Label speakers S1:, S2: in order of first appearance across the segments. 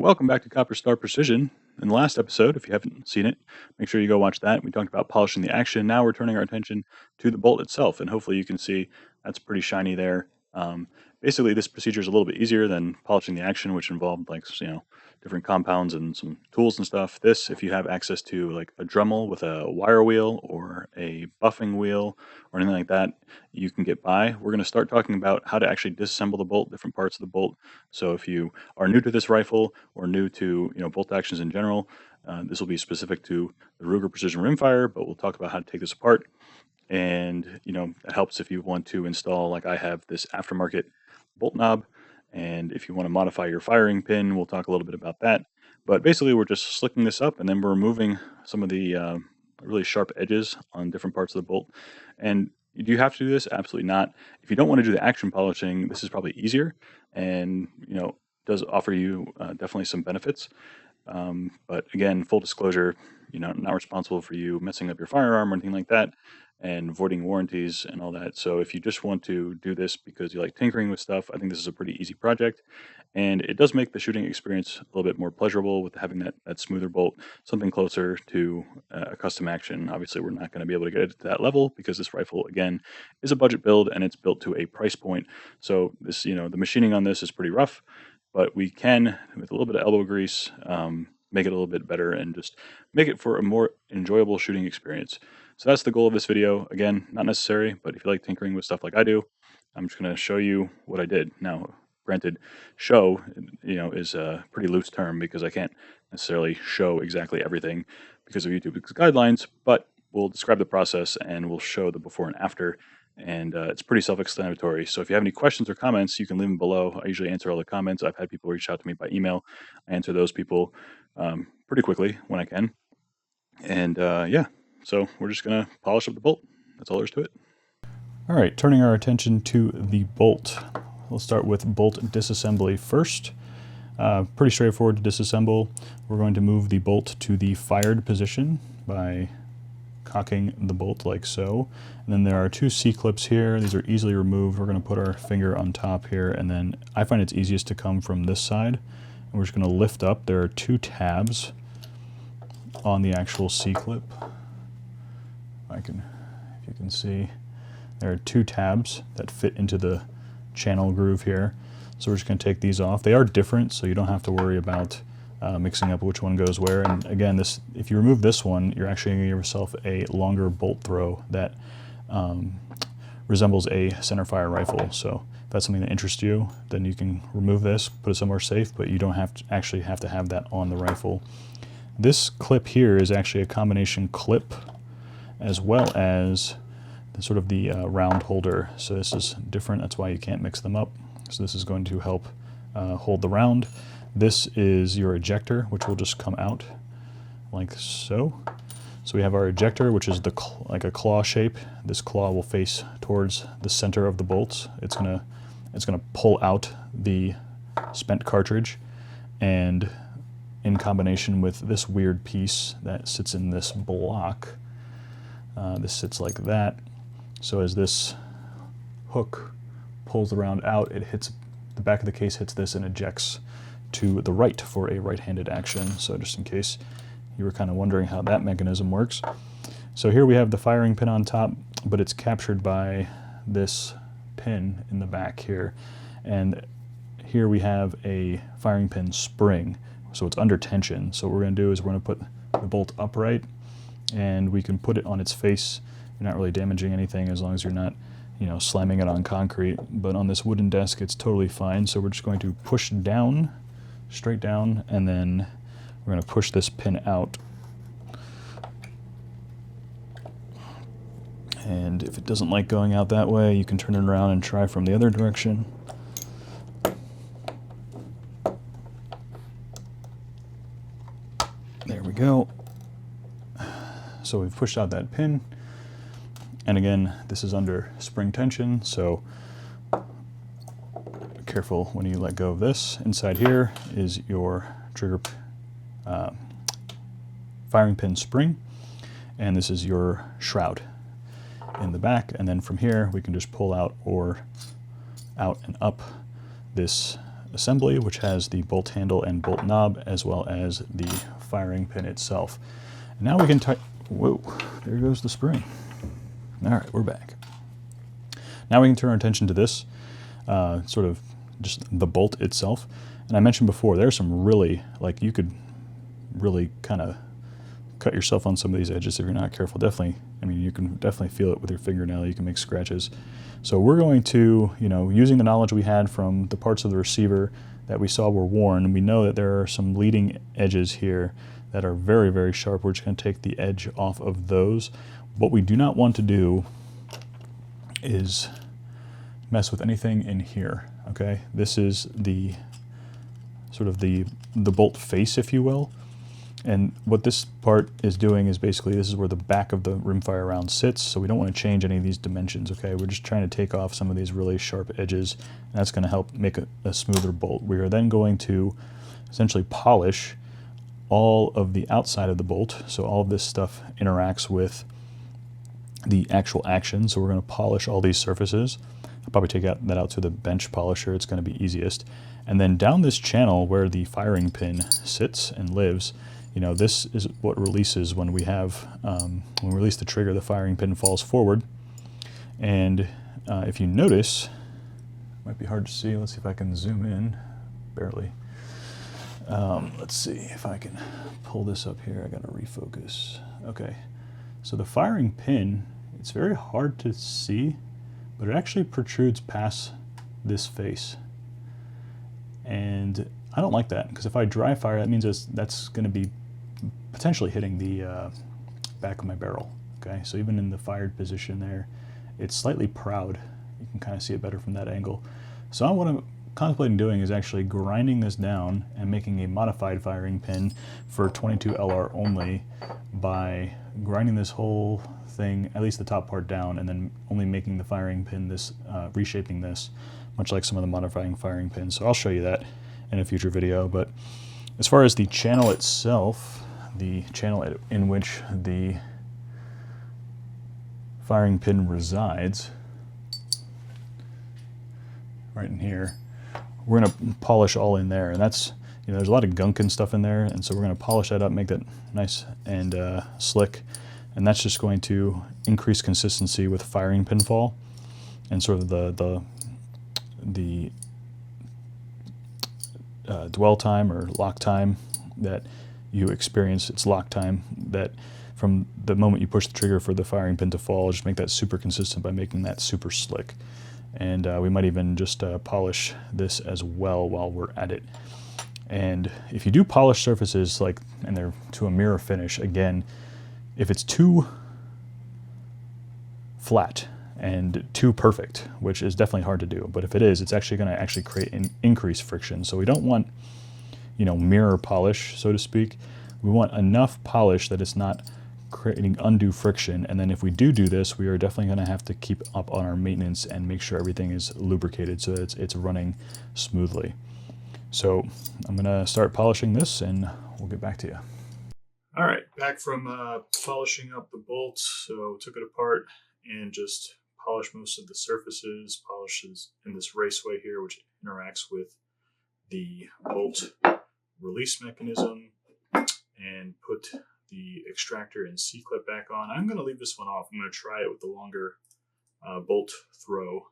S1: Welcome back to Copper Star Precision. In the last episode, if you haven't seen it, make sure you go watch that. We talked about polishing the action. Now we're turning our attention to the bolt itself, and hopefully you can see that's pretty shiny there. Basically, this procedure is a little bit easier than polishing the action, which involved different compounds and some tools and stuff. This, if you have access to like a Dremel with a wire wheel or a buffing wheel or anything like that, you can get by. We're going to start talking about how to actually disassemble the bolt, different parts of the bolt. So if you are new to this rifle or new to bolt actions in general, this will be specific to the Ruger Precision Rimfire, but we'll talk about how to take this apart. And it helps if you want to install, like I have, this aftermarket bolt knob. And if you want to modify your firing pin, we'll talk a little bit about that. But basically, we're just slicking this up, and then we're removing some of the really sharp edges on different parts of the bolt. And do you have to do this? Absolutely not. If you don't want to do the action polishing, this is probably easier, and does offer you definitely some benefits. But again, full disclosure, not responsible for you messing up your firearm or anything like that, and voiding warranties and all that. So if you just want to do this because you like tinkering with stuff, I think this is a pretty easy project. And it does make the shooting experience a little bit more pleasurable with having that smoother bolt, something closer to a custom action. Obviously, we're not going to be able to get it to that level because this rifle, again, is a budget build and it's built to a price point. So this, the machining on this is pretty rough, but we can, with a little bit of elbow grease, make it a little bit better and just make it for a more enjoyable shooting experience. So that's the goal of this video. Again, not necessary, but if you like tinkering with stuff like I do, I'm just going to show you what I did. Now, granted, show, is a pretty loose term because I can't necessarily show exactly everything because of YouTube's guidelines, but we'll describe the process and we'll show the before and after. And it's pretty self-explanatory. So if you have any questions or comments, you can leave them below. I usually answer all the comments. I've had people reach out to me by email. I answer those people pretty quickly when I can. And yeah, so we're just going to polish up the bolt. That's all there is to it.
S2: All right, turning our attention to the bolt. We'll start with bolt disassembly first. Pretty straightforward to disassemble. We're going to move the bolt to the fired position by cocking the bolt like so. And then there are two C-clips here. These are easily removed. We're going to put our finger on top here, and then I find it's easiest to come from this side. And we're just going to lift up. There are two tabs on the actual C-clip. If you can see, there are two tabs that fit into the channel groove here. So we're just going to take these off. They are different, so you don't have to worry about mixing up which one goes where. And again, if you remove this one, you're actually going to give yourself a longer bolt throw that resembles a centerfire rifle. So if that's something that interests you, then you can remove this, put it somewhere safe, but you don't actually have to have that on the rifle. This clip here is actually a combination clip as well as sort of the round holder. So this is different. That's why you can't mix them up. So this is going to help hold the round. This is your ejector, which will just come out like so. So we have our ejector, which is like a claw shape. This claw will face towards the center of the bolts. It's gonna pull out the spent cartridge, and in combination with this weird piece that sits in this block, this sits like that. So as this hook pulls the round out, it hits the back of the case, hits this, and ejects to the right for a right-handed action. So just in case you were kind of wondering how that mechanism works. So here we have the firing pin on top, but it's captured by this pin in the back here. And here we have a firing pin spring, so it's under tension. So what we're going to do is we're going to put the bolt upright, and we can put it on its face. You're not really damaging anything as long as you're not slamming it on concrete, but on this wooden desk it's totally fine. So we're just going to push down, straight down, and then we're going to push this pin out. And if it doesn't like going out that way, you can turn it around and try from the other direction. There we go. So we've pushed out that pin. And again, this is under spring tension, so be careful when you let go of this. Inside here is your trigger firing pin spring, and this is your shroud in the back. And then from here, we can just pull out or out and up this assembly, which has the bolt handle and bolt knob, as well as the firing pin itself. And now we can whoa, there goes the spring. All right, we're back. Now we can turn our attention to this, sort of just the bolt itself. And I mentioned before, there's some really, like, you could really kind of cut yourself on some of these edges if you're not careful. Definitely, I mean, you can definitely feel it with your fingernail. You can make scratches. So we're going to, using the knowledge we had from the parts of the receiver that we saw were worn, we know that there are some leading edges here that are very, very sharp. We're just going to take the edge off of those. What we do not want to do is mess with anything in here, okay? This is the sort of the bolt face, if you will. And what this part is doing is basically, this is where the back of the rimfire round sits, so we don't want to change any of these dimensions, okay? We're just trying to take off some of these really sharp edges, and that's going to help make a smoother bolt. We are then going to essentially polish all of the outside of the bolt, so all of this stuff interacts with the actual action, so we're going to polish all these surfaces. I'll probably take that out to the bench polisher, it's going to be easiest. And then down this channel where the firing pin sits and lives, this is what releases when we have, when we release the trigger, the firing pin falls forward. And if you notice, it might be hard to see, let's see if I can zoom in, barely. Let's see if I can pull this up here, I gotta refocus. Okay, so the firing pin, it's very hard to see, but it actually protrudes past this face. And I don't like that, because if I dry fire, that means that's going to be potentially hitting the back of my barrel. Okay, so even in the fired position there, it's slightly proud. You can kind of see it better from that angle. So what I'm contemplating doing is actually grinding this down and making a modified firing pin for 22 LR only by grinding this whole thing, at least the top part, down, and then only making the firing pin this, reshaping this, much like some of the modifying firing pins. So I'll show you that in a future video. But as far as the channel itself, the channel in which the firing pin resides, right in here, we're going to polish all in there. And that's, there's a lot of gunk and stuff in there, and so we're going to polish that up, make that nice and slick. And that's just going to increase consistency with firing pin fall and sort of the dwell time or lock time that you experience. It's lock time that from the moment you push the trigger for the firing pin to fall, just make that super consistent by making that super slick. And we might even just polish this as well while we're at it. And if you do polish surfaces and they're to a mirror finish, again, if it's too flat and too perfect, which is definitely hard to do, but if it is, it's actually going to create an increased friction. So we don't want, mirror polish, so to speak. We want enough polish that it's not creating undue friction. And then if we do this, we are definitely going to have to keep up on our maintenance and make sure everything is lubricated so that it's running smoothly. So I'm going to start polishing this and we'll get back to you. All right, back from polishing up the bolts. So took it apart and just polished most of the surfaces, polishes in this raceway here, which interacts with the bolt release mechanism, and put the extractor and C-clip back on. I'm going to leave this one off. I'm going to try it with the longer bolt throw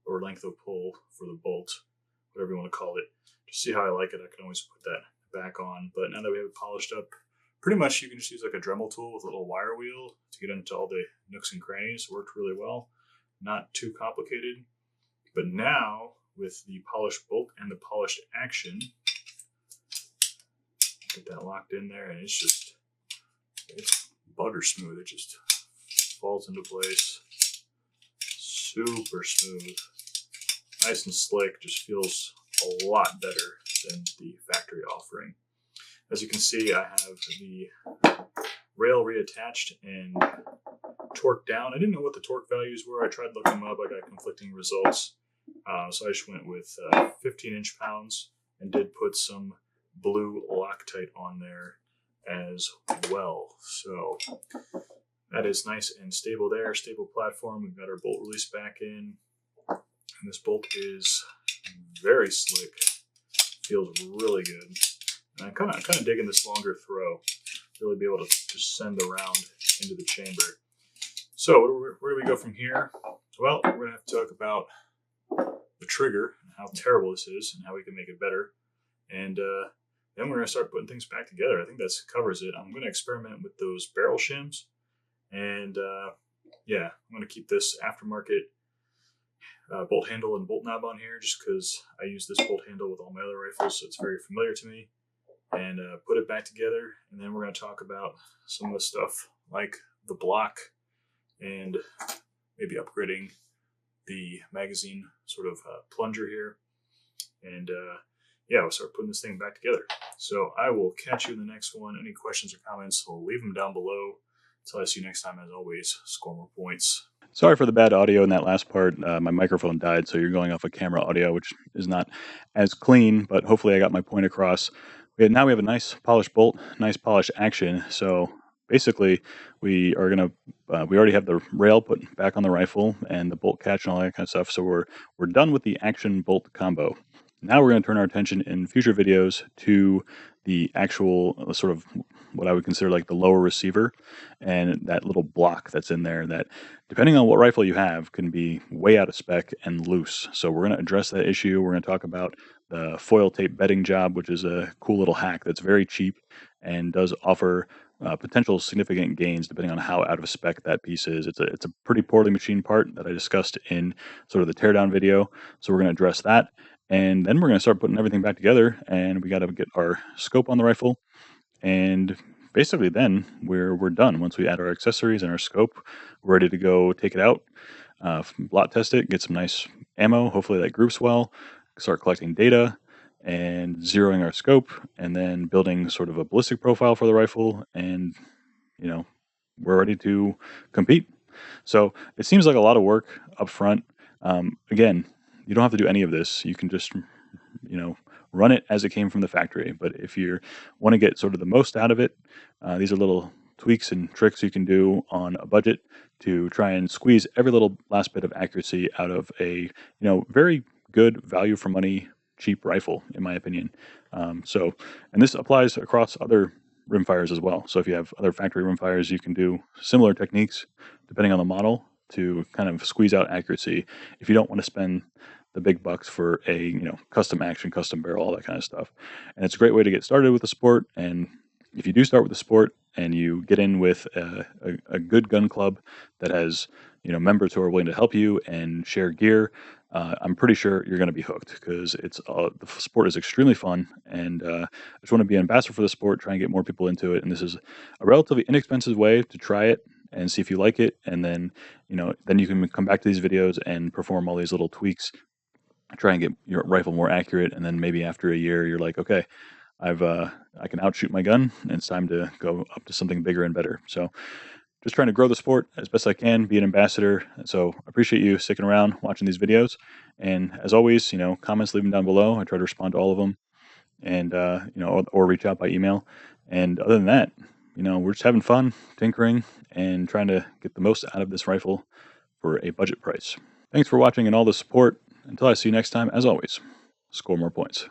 S2: or length of pull for the bolt, whatever you want to call it. Just see how I like it. I can always put that back on. But now that we have it polished up, pretty much you can just use like a Dremel tool with a little wire wheel to get into all the nooks and crannies. It worked really well. Not too complicated. But now, with the polished bolt and the polished action, get that locked in there, and it's butter smooth. It just falls into place. Super smooth. Nice and slick. Just feels a lot better than the factory offering. As you can see, I have the rail reattached and torqued down. I didn't know what the torque values were. I tried looking them up. I got conflicting results. So I just went with 15 inch-pounds and did put some blue Loctite on there as well. So that is nice and stable there. Stable platform. We've got our bolt release back in. And this bolt is very slick. feels really good. And I'm kind of digging this longer throw, really be able to just send the round into the chamber. So where do we go from here? Well, we're gonna have to talk about the trigger and how terrible this is and how we can make it better. And then we're gonna start putting things back together. I think that covers it. I'm gonna experiment with those barrel shims, and yeah, I'm gonna keep this aftermarket bolt handle and bolt knob on here just because I use this bolt handle with all my other rifles, so it's very familiar to me. And put it back together, and then we're going to talk about some of the stuff like the block and maybe upgrading the magazine sort of plunger here. And yeah, we'll start putting this thing back together. So I will catch you in the next one. Any questions or comments, we'll leave them down below. Until I see you next time, as always, score more points.
S1: Sorry for the bad audio in that last part. My microphone died, so you're going off of camera audio, which is not as clean, but hopefully I got my point across. Now we have a nice polished bolt, nice polished action. So basically, we already have the rail put back on the rifle and the bolt catch and all that kind of stuff. So we're done with the action bolt combo. Now we're going to turn our attention in future videos to the actual sort of what I would consider like the lower receiver and that little block that's in there that, depending on what rifle you have, can be way out of spec and loose. So we're going to address that issue. We're going to talk about the foil tape bedding job, which is a cool little hack that's very cheap and does offer potential significant gains depending on how out of spec that piece is. It's a pretty poorly machined part that I discussed in sort of the teardown video. So we're going to address that. And then we're going to start putting everything back together, and we got to get our scope on the rifle. And basically then we're done. Once we add our accessories and our scope, we're ready to go take it out, blot test it, get some nice ammo. Hopefully that groups well, start collecting data and zeroing our scope, and then building sort of a ballistic profile for the rifle. And, we're ready to compete. So it seems like a lot of work up front. Again, you don't have to do any of this. You can just, run it as it came from the factory. But if you want to get sort of the most out of it, these are little tweaks and tricks you can do on a budget to try and squeeze every little last bit of accuracy out of a, very good value for money, cheap rifle, in my opinion. And this applies across other rimfires as well. So if you have other factory rimfires, you can do similar techniques depending on the model to kind of squeeze out accuracy if you don't want to spend the big bucks for a custom action, custom barrel, all that kind of stuff. And it's a great way to get started with the sport. And if you do start with the sport and you get in with a good gun club that has members who are willing to help you and share gear, I'm pretty sure you're going to be hooked, because the sport is extremely fun, and I just want to be an ambassador for the sport, try and get more people into it. And this is a relatively inexpensive way to try it and see if you like it, and then then you can come back to these videos and perform all these little tweaks, try and get your rifle more accurate, and then maybe after a year you're like, okay, I can outshoot my gun, and it's time to go up to something bigger and better. So just trying to grow the sport as best I can, be an ambassador. So I appreciate you sticking around watching these videos. And as always, comments, leave them down below. I try to respond to all of them, and or reach out by email. And other than that, we're just having fun, tinkering, and trying to get the most out of this rifle for a budget price. Thanks for watching and all the support. Until I see you next time, as always, score more points.